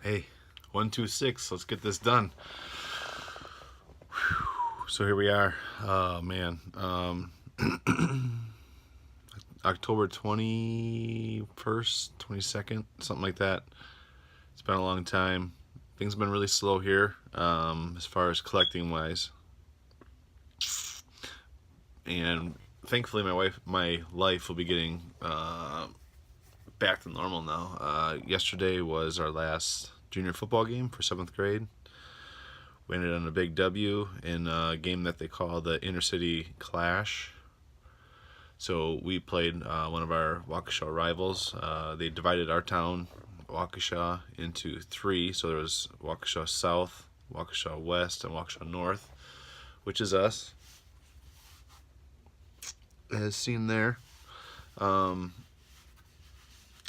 Hey, 126. Let's get this done. So here we are. Oh man, October 21st, 22nd, something like that. It's been a long time. Things have been really slow here, as far as collecting wise, and thankfully my life will be getting back to normal now. Yesterday was our last junior football game for seventh grade. We ended on a big W in a game that they call the Intercity Clash. So we played one of our Waukesha rivals. They divided our town, Waukesha, into three. So there was Waukesha South, Waukesha West, and Waukesha North, which is us, as seen there.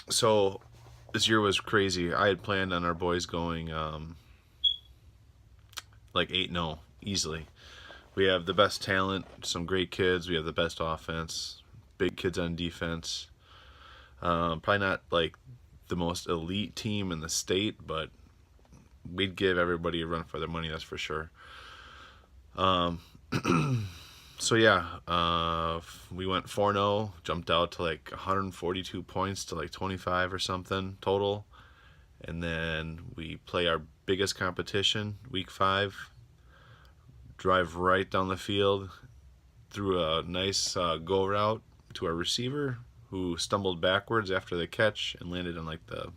So this year was crazy. I had planned on our boys going like 8-0 easily. We have the best talent, some great kids. We have the best offense, big kids on defense. Probably not like the most elite team in the state, but we'd give everybody a run for their money, that's for sure. So yeah, we went 4-0, jumped out to like 142 points to like 25 or something total. And then we play our biggest competition, week 5. Drive right down the field, threw a nice go route to our receiver, who stumbled backwards after the catch and landed on like the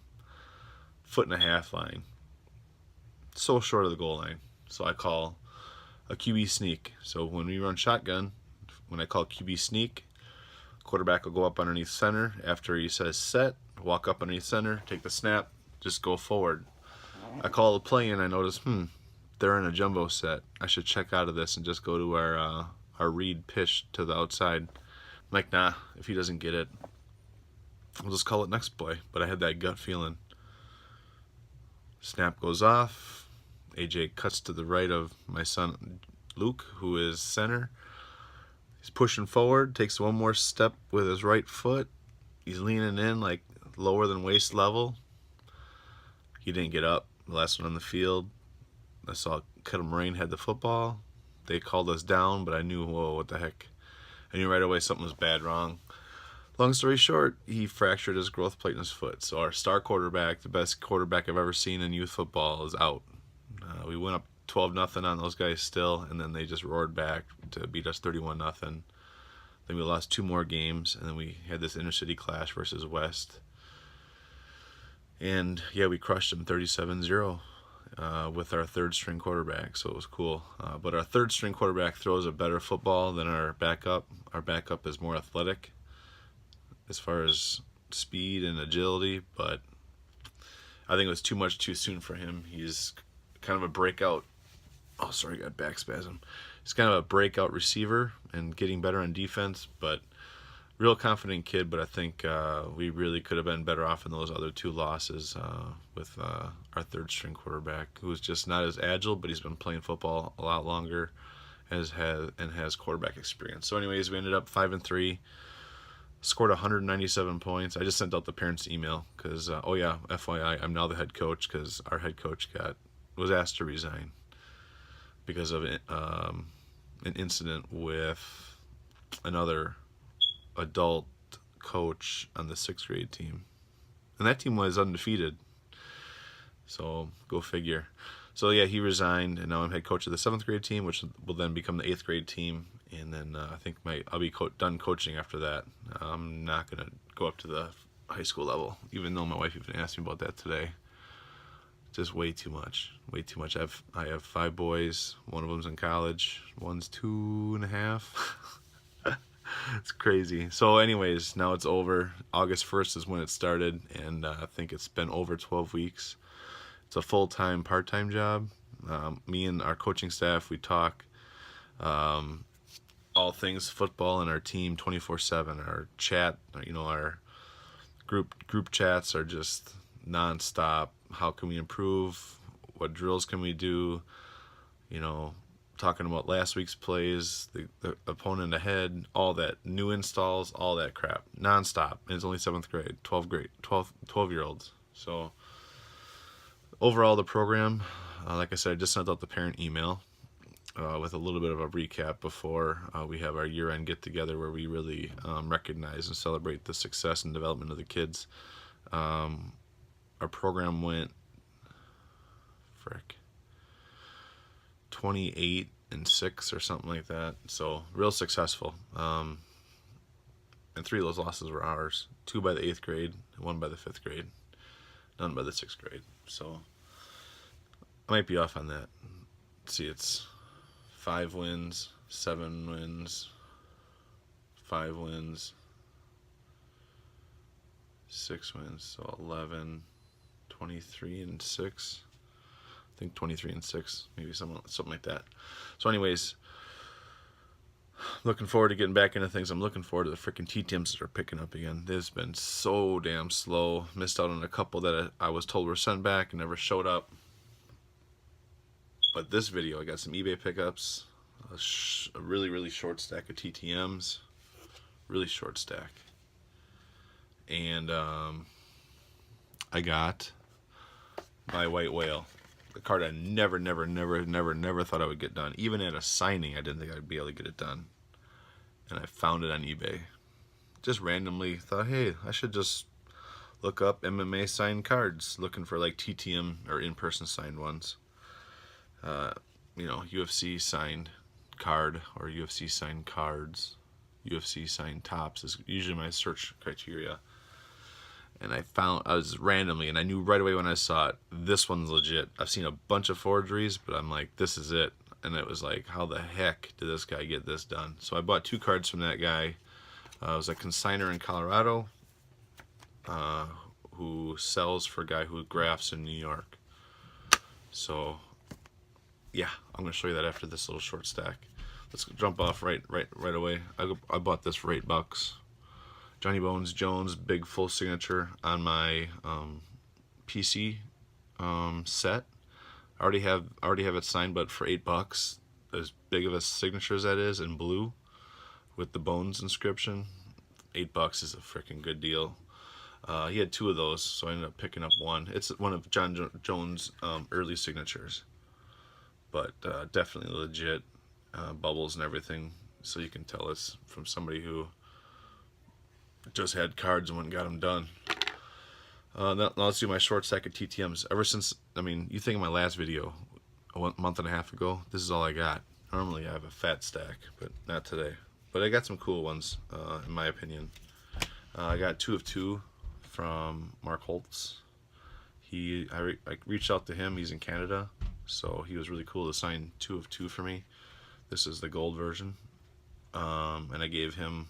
1.5 foot line, so short of the goal line. So I call a QB sneak. So when we run shotgun, when I call QB sneak, quarterback will go up underneath center after he says set, walk up underneath center, take the snap, just go forward. I call the play and I notice, they're in a jumbo set. I should check out of this and just go to our read pitch to the outside. I'm like, nah, if he doesn't get it, we'll just call it next play. But I had that gut feeling. Snap goes off. AJ cuts to the right of my son Luke, who is center. He's pushing forward, takes one more step with his right foot. He's leaning in like lower than waist level. He didn't get up. The last one on the field. I saw Kedem Rain had the football. They called us down, but I knew, whoa, what the heck. I knew right away something was bad wrong. Long story short, he fractured his growth plate in his foot. So our star quarterback, the best quarterback I've ever seen in youth football, is out. We went up 12-0 on those guys still, and then they just roared back to beat us 31-0. Then we lost 2 more games, and then we had this intercity clash versus West. And yeah, we crushed them 37-0. With our third string quarterback, so it was cool. But our third string quarterback throws a better football than our backup. Our backup is more athletic as far as speed and agility, but I think it was too much too soon for him. He's kind of a breakout. Oh, sorry, I got back spasm. He's kind of a breakout receiver and getting better on defense, but real confident kid, but I think we really could have been better off in those other 2 losses with our third string quarterback, who is just not as agile, but he's been playing football a lot longer and has quarterback experience. So anyways, we ended up 5-3, scored 197 points. I just sent out the parents' email because, oh yeah, FYI, I'm now the head coach because our head coach was asked to resign because of an incident with another adult coach on the 6th grade team, and that team was undefeated, so go figure. So yeah, he resigned, and now I'm head coach of the 7th grade team, which will then become the 8th grade team, and then I think I'll be done coaching after that. I'm not gonna go up to the high school level, even though my wife even asked me about that today. Just way too much. I have 5 boys. One of them's in college. One's 2.5. It's crazy. So anyways, now it's over. August 1st is when it started, and I think it's been over 12 weeks. It's a full-time, part-time job. Me and our coaching staff, we talk all things football and our team 24/7. Our chat, our group chats are just nonstop. How can we improve? What drills can we do? Talking about last week's plays, the opponent ahead, all that, new installs, all that crap, nonstop. And it's only 7th grade, 12 year olds. So Overall, the program, like I said, I just sent out the parent email with a little bit of a recap before we have our year-end get-together where we really recognize and celebrate the success and development of the kids. Our program went, 28-6 or something like that. So real successful. And 3 of those losses were ours. 2 by the 8th grade, 1 by the 5th grade, none by the 6th grade. So I might be off on that. Let's see, it's 5 wins, 7 wins, 5 wins, 6 wins, so 11, 23-6. I think 23-6, maybe something like that. So anyways, looking forward to getting back into things. I'm looking forward to the freaking TTMs that are picking up again. They've been so damn slow. Missed out on a couple that I was told were sent back and never showed up. But this video, I got some eBay pickups, a really, really short stack of TTMs, really short stack. And I got my white whale. The card I never thought I would get done. Even at a signing, I didn't think I'd be able to get it done. And I found it on eBay. Just randomly thought, hey, I should just look up MMA signed cards, looking for like TTM or in-person signed ones. You know, UFC signed card or UFC signed cards. UFC signed tops is usually my search criteria. And I was randomly, and I knew right away when I saw it, this one's legit. I've seen a bunch of forgeries, but I'm like, this is it. And it was like, how the heck did this guy get this done? So I bought 2 cards from that guy. It was a consignor in Colorado who sells for a guy who grafts in New York. So, yeah, I'm going to show you that after this little short stack. Let's jump off right away. I bought this for $8. Johnny Bones Jones, big full signature on my PC set. I already have it signed, but for $8, as big of a signature as that is, in blue, with the Bones inscription, $8 is a freaking good deal. He had 2 of those, so I ended up picking up one. It's one of John Jones' early signatures, but definitely legit, bubbles and everything, so you can tell it's from somebody who just had cards and went and got them done. Now let's do my short stack of TTMs. Ever since, I mean, you think of my last video a month and a half ago, this is all I got. Normally I have a fat stack, but not today. But I got some cool ones, in my opinion. I got 2 of 2 from Mark Holtz. I reached out to him. He's in Canada, so he was really cool to sign 2 of 2 for me. This is the gold version, and I gave him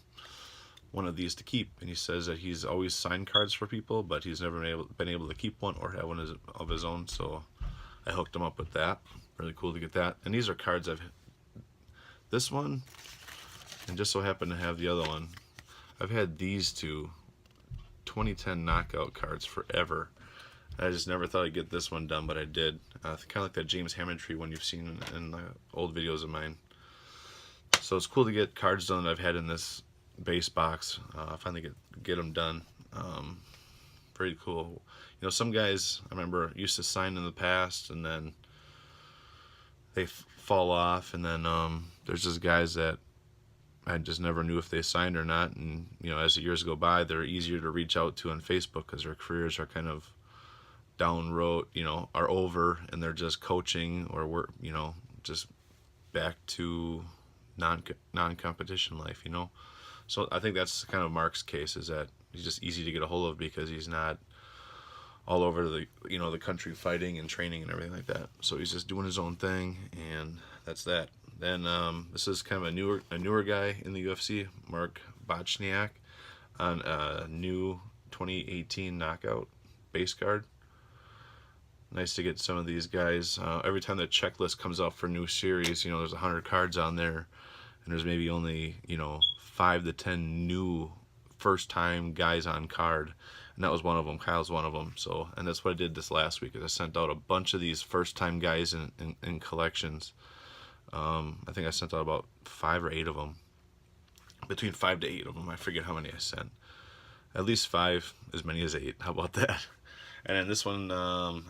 one of these to keep, and he says that he's always signed cards for people, but he's never been able to keep one or have one of his own, so I hooked him up with that. Really cool to get that. And these are cards this one, and just so happen to have the other one. I've had these 2 2010 knockout cards forever. I just never thought I'd get this one done, but I did. Kind of like that James Hammondtree one you've seen in old videos of mine. So it's cool to get cards done that I've had in this base box. Finally get them done. Pretty cool. You know, some guys I remember used to sign in the past, and then they fall off, and then there's just guys that I just never knew if they signed or not. And you know, as the years go by, they're easier to reach out to on Facebook because their careers are kind of down road, you know, are over, and they're just coaching or work, you know, just back to non-competition life, you know. So I think that's kind of Mark's case, is that he's just easy to get a hold of because he's not all over the, you know, the country fighting and training and everything like that. So he's just doing his own thing, and that's that. Then this is kind of a newer guy in the UFC, Mark Bochniak, on a new 2018 knockout base card. Nice to get some of these guys. Every time the checklist comes out for new series, you know, there's 100 cards on there, and there's maybe only, you know, 5 to 10 new first-time guys on card, and that was one of them. Kyle's one of them. So, and that's what I did this last week, is I sent out a bunch of these first-time guys in collections. I think I sent out about 5 or 8 of them, between 5 to 8 of them. I forget how many I sent. At least 5, as many as 8. How about that? And then this one,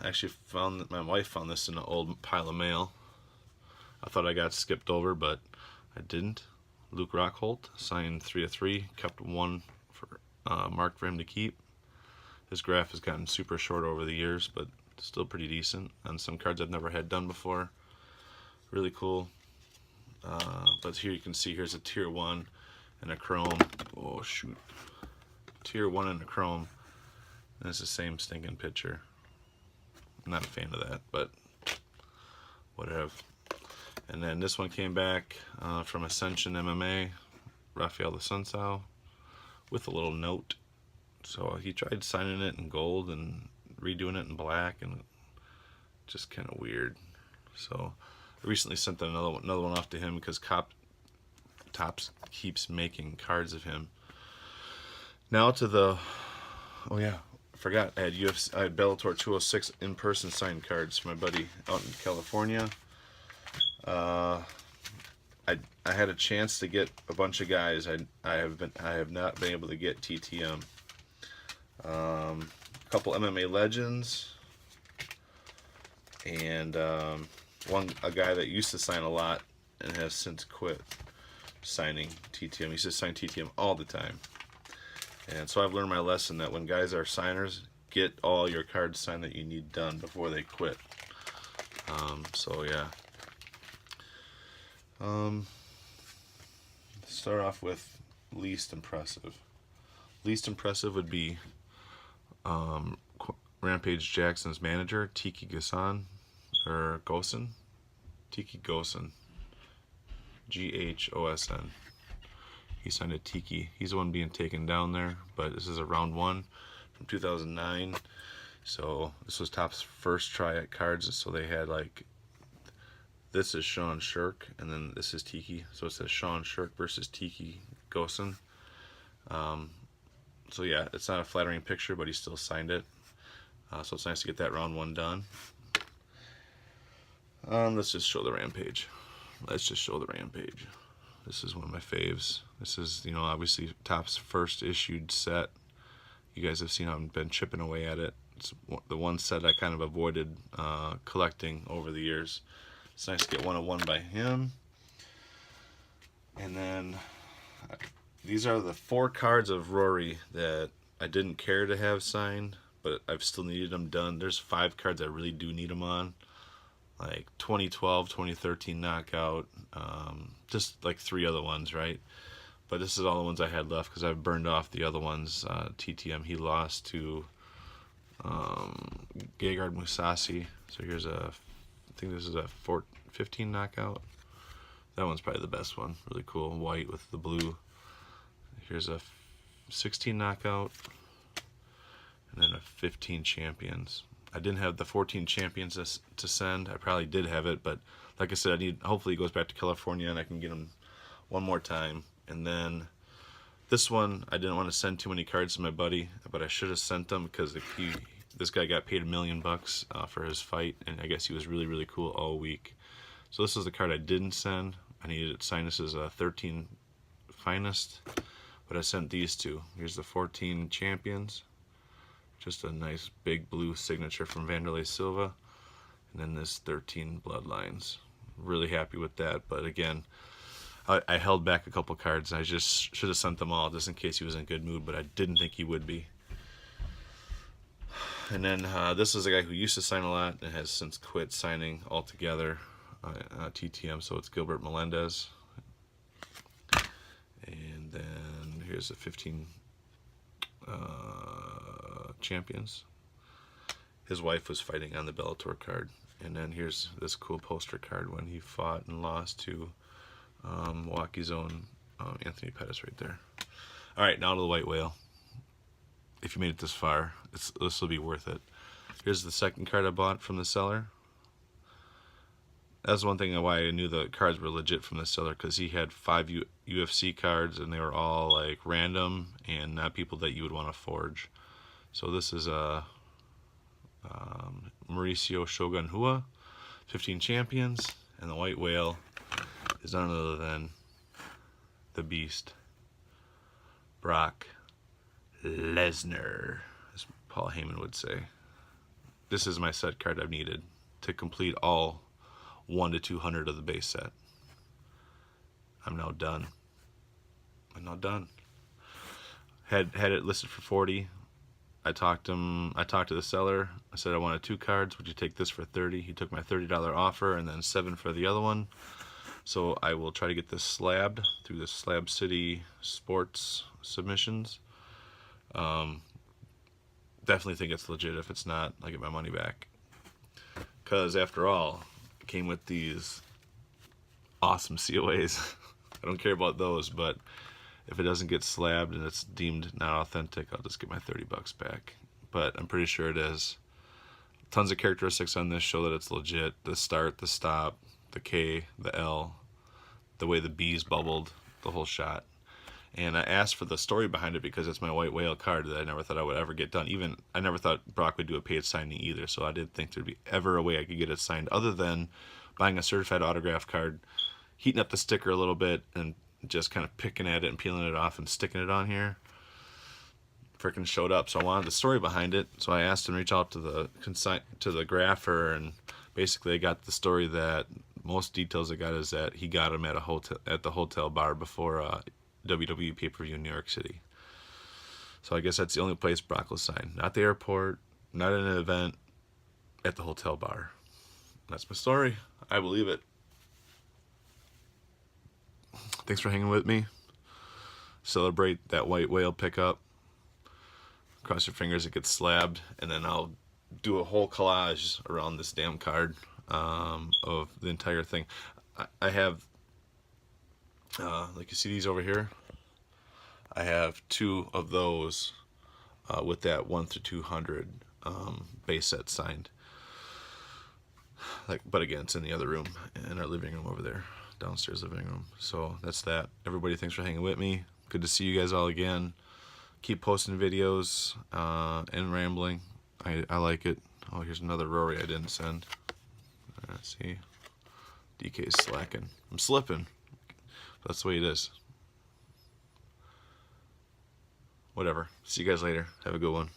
actually found, my wife found this in an old pile of mail. I thought I got skipped over, but I didn't. Luke Rockholt, signed 3/3, kept one for marked for him to keep. His graph has gotten super short over the years, but still pretty decent. On some cards I've never had done before. Really cool. But here you can see, here's a tier 1 and a chrome. Oh shoot. Tier 1 and a chrome. And it's the same stinking picture. I'm not a fan of that, but whatever. And then this one came back from Ascension MMA, Rafael the Sunsao, with a little note. So he tried signing it in gold and redoing it in black, and just kind of weird. So I recently sent another one off to him because Topps keeps making cards of him. Now to the, oh yeah, I forgot, I had Bellator 206 in-person signed cards for my buddy out in California. I had a chance to get a bunch of guys. I have not been able to get TTM. A couple MMA legends, and a guy that used to sign a lot and has since quit signing TTM. He used to sign TTM all the time, and so I've learned my lesson that when guys are signers, get all your cards signed that you need done before they quit. So yeah. Start off with least impressive. Least impressive would be Rampage Jackson's manager, Tiki Gosan, or Gosen. Tiki Gosen. Ghosn. He signed a Tiki. He's the one being taken down there, but this is a round 1 from 2009. So this was Topps' first try at cards. So they had like, this is Sean Shirk, and then this is Tiki. So it says Sean Shirk versus Tiki Gosen. So yeah, it's not a flattering picture, but he still signed it. So it's nice to get that round 1 done. Let's just show the Rampage. Let's just show the Rampage. This is one of my faves. This is, you know, obviously Topps' first issued set. You guys have seen how I've been chipping away at it. It's the one set I kind of avoided collecting over the years. It's nice to get 101 by him. And then these are the 4 cards of Rory that I didn't care to have signed, but I've still needed them done. There's 5 cards I really do need them on, like 2012, 2013 knockout, just like 3 other ones, right? But this is all the ones I had left because I've burned off the other ones. TTM, he lost to Gegard Mousasi. So here's a, I think this is a 15 knockout. That one's probably the best one. Really cool, white with the blue. Here's a 16 knockout, and then a 15 champions. I didn't have the 14 champions to send. I probably did have it, but like I said, I need, hopefully he goes back to California and I can get him one more time. And then this one, I didn't want to send too many cards to my buddy, but I should have sent them because this guy got paid $1 million for his fight, and I guess he was really, really cool all week. So this is the card I didn't send. I needed it signed. This is a 13 finest, but I sent these 2. Here's the 14 champions. Just a nice big blue signature from Vanderlei Silva. And then this 13 bloodlines. Really happy with that, but again, I held back a couple cards. I just should have sent them all just in case he was in a good mood, but I didn't think he would be. And then this is a guy who used to sign a lot and has since quit signing altogether. TTM, so it's Gilbert Melendez. And then here's the 15 champions. His wife was fighting on the Bellator card. And then here's this cool poster card when he fought and lost to Milwaukee's own Anthony Pettis right there. Alright, now to the white whale. If you made it this far, this will be worth it. Here's the second card I bought from the seller. That's one thing why I knew the cards were legit from the seller, because he had 5 UFC cards and they were all like random and not people that you would want to forge. So this is a Mauricio Shogun Hua, 15 champions, and the white whale is none other than the beast, Brock Lesnar, as Paul Heyman would say. this is my set card I've needed to complete all 1 to 200 of the base set. I'm now done. I'm now done. Had it listed for 40. I talked to the seller. I said I wanted 2 cards. Would you take this for 30? He took my $30 offer and then 7 for the other one. So I will try to get this slabbed through the Slab City Sports submissions. Definitely think it's legit. If it's not, I'll get my money back. Because after all, it came with these awesome COAs. I don't care about those, but if it doesn't get slabbed and it's deemed not authentic, I'll just get my $30 back. But I'm pretty sure it is. Tons of characteristics on this show that it's legit. The start, the stop, the K, the L, the way the B's bubbled, the whole shot. And I asked for the story behind it because it's my white whale card that I never thought I would ever get done. Even I never thought Brock would do a paid signing either, so I didn't think there'd be ever a way I could get it signed other than buying a certified autograph card, heating up the sticker a little bit, and just kind of picking at it and peeling it off and sticking it on here. Freaking showed up, so I wanted the story behind it. So I asked him to reach out to the grapher, and basically I got the story that most details I got is that he got him at the hotel bar before WWE pay-per-view in New York City. So I guess that's the only place Brock will sign. Not the airport, not in an event, at the hotel bar. That's my story. I believe it. Thanks for hanging with me. Celebrate that white whale pickup. Cross your fingers it gets slabbed, and then I'll do a whole collage around this damn card of the entire thing. I have, like you see these over here, I have 2 of those with that 1 through 200 base set signed. But again, it's in the other room, in our living room over there, downstairs living room. So that's that. Everybody, thanks for hanging with me. Good to see you guys all again. Keep posting videos and rambling. I like it. Oh, here's another Rory I didn't send. Let's see. DK's slacking. I'm slipping. That's the way it is. Whatever. See you guys later. Have a good one.